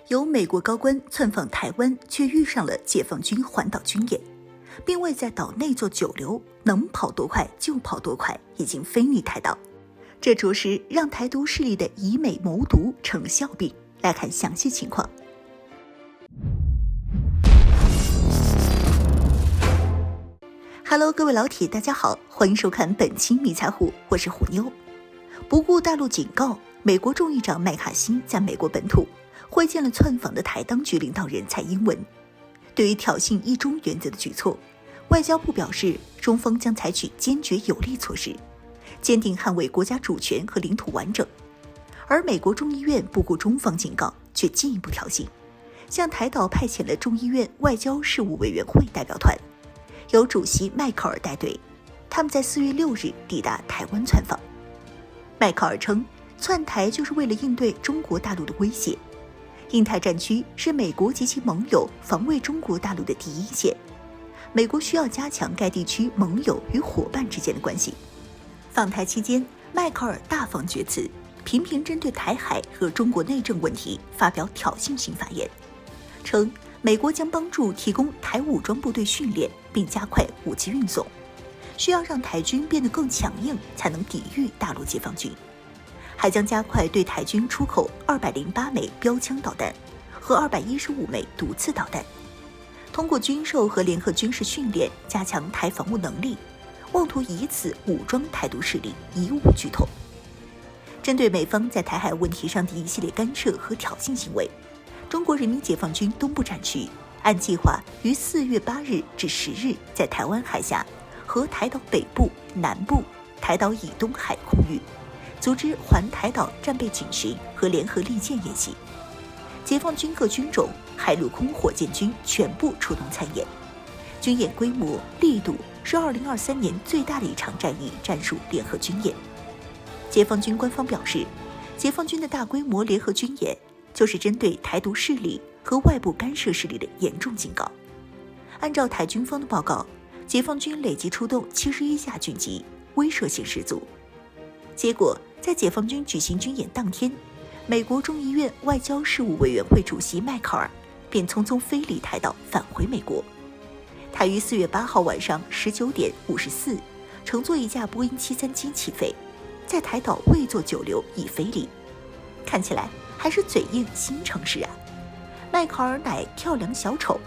有美国高官窜访台湾，却遇上了解放军环岛军演，并未在岛内做久留，能跑多快就跑多快，已经飞离台岛。这着实让台独势力的以美谋独成笑柄。来看详细情况。Hello， 各位老铁，大家好，欢迎收看本期迷彩虎，我是虎妞。不顾大陆警告，美国众议长麦卡锡在美国本土会见了窜访的台当局领导人蔡英文。对于挑衅一中原则的举措，外交部表示，中方将采取坚决有力措施，坚定捍卫国家主权和领土完整。而美国众议院不顾中方警告，却进一步挑衅，向台岛派遣了众议院外交事务委员会代表团，由主席迈克尔带队。他们在4月6日抵达台湾窜访。迈克尔称，窜台就是为了应对中国大陆的威胁。印太战区是美国及其盟友防卫中国大陆的第一线，美国需要加强该地区盟友与伙伴之间的关系。访台期间，迈克尔大放厥词，频频针对台海和中国内政问题发表挑衅性发言，称美国将帮助提供台武装部队训练，并加快武器运送，需要让台军变得更强硬，才能抵御大陆解放军。还将加快对台军出口208枚标枪导弹和215枚毒刺导弹，通过军售和联合军事训练加强台防务能力，妄图以此武装台独势力，以武拒统。针对美方在台海问题上的一系列干涉和挑衅行为，中国人民解放军东部战区按计划于4月8日至10日在台湾海峡和台岛北部、南部、台岛以东海空域组织环台岛战备警巡和联合利剑演习，解放军各军种、海陆空火箭军全部出动参演。军演规模、力度是2023年最大的一场战役战术联合军演。解放军官方表示，解放军的大规模联合军演就是针对台独势力和外部干涉势力的严重警告。按照台军方的报告，解放军累计出动71架军机，威慑性十足。结果在解放军举行军演当天，美国众议院外交事务委员会主席迈克尔便匆匆飞离台岛返回美国。他于4月8号晚上19点54乘坐一架波音737起飞，在台岛未作久留已飞离。看起来还是嘴硬心诚实啊，迈克尔乃跳梁小丑。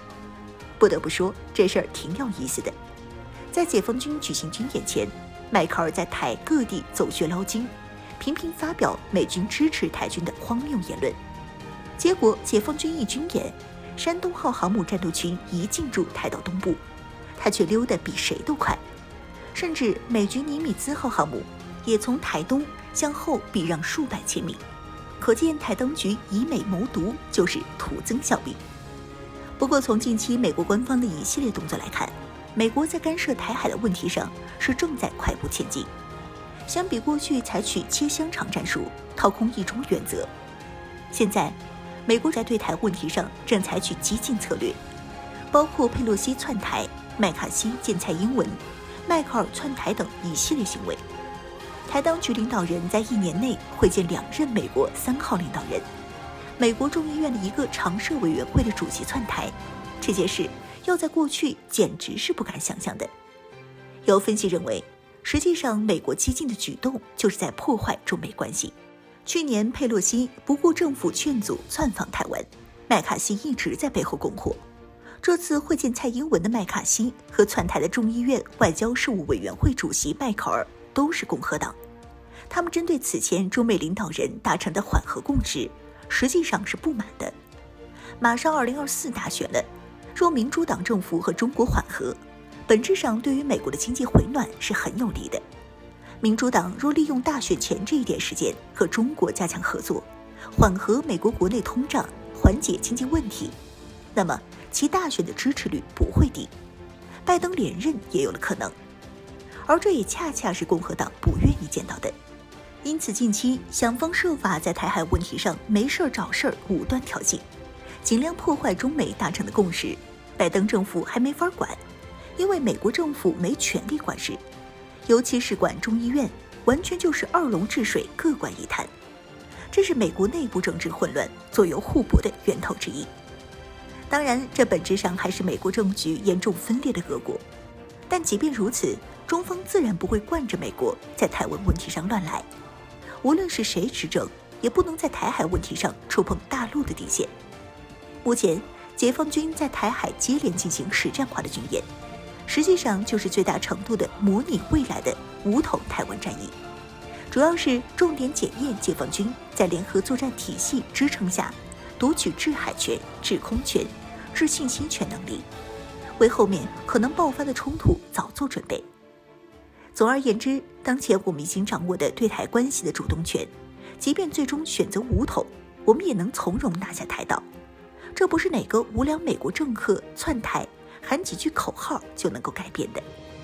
不得不说，这事儿挺有意思的。在解放军举行军演前，迈克尔在台各地走穴捞金，频频发表美军支持台军的荒谬言论。结果解放军一军演，山东号航母战斗群一进驻台岛东部，他却溜得比谁都快，甚至美军尼米兹号航母也从台东向后避让数百千米，可见台当局以美谋独就是徒增笑柄。不过从近期美国官方的一系列动作来看，美国在干涉台海的问题上是正在快步前进。相比过去采取切香肠战术，掏空一中原则，现在美国在对台问题上正采取激进策略，包括佩洛西窜台、麦卡锡见蔡英文、迈克尔窜台等一系列行为。台当局领导人在1年内会见2任美国3号领导人，美国众议院的一个常设委员会的主席窜台，这件事要在过去简直是不敢想象的。有分析认为，实际上美国激进的举动就是在破坏中美关系。去年佩洛西不顾政府劝阻窜访台湾，麦卡锡一直在背后拱火。这次会见蔡英文的麦卡锡和窜台的众议院外交事务委员会主席迈克尔都是共和党，他们针对此前中美领导人达成的缓和共识，实际上是不满的。马上2024大选了，若民主党政府和中国缓和，本质上对于美国的经济回暖是很有利的。民主党若利用大选前这一点时间和中国加强合作，缓和美国国内通胀，缓解经济问题，那么其大选的支持率不会低，拜登连任也有了可能。而这也恰恰是共和党不愿意见到的。因此近期想方设法在台海问题上没事找事儿，武断挑衅，尽量破坏中美达成的共识，拜登政府还没法管，因为美国政府没权力管事，尤其是管众议院，完全就是2龙治水，各管一摊。这是美国内部政治混乱、左右互搏的源头之一。当然，这本质上还是美国政局严重分裂的恶果。但即便如此，中方自然不会惯着美国在台湾问题上乱来。无论是谁执政，也不能在台海问题上触碰大陆的底线。目前，解放军在台海接连进行实战化的军演，实际上就是最大程度地模拟未来的武统台湾战役，主要是重点检验解放军在联合作战体系支撑下夺取制海权、制空权、制信息权能力，为后面可能爆发的冲突早做准备。总而言之，当前我们已经掌握的对台关系的主动权，即便最终选择武统，我们也能从容拿下台岛。这不是哪个无良美国政客窜台喊几句口号就能够改变的。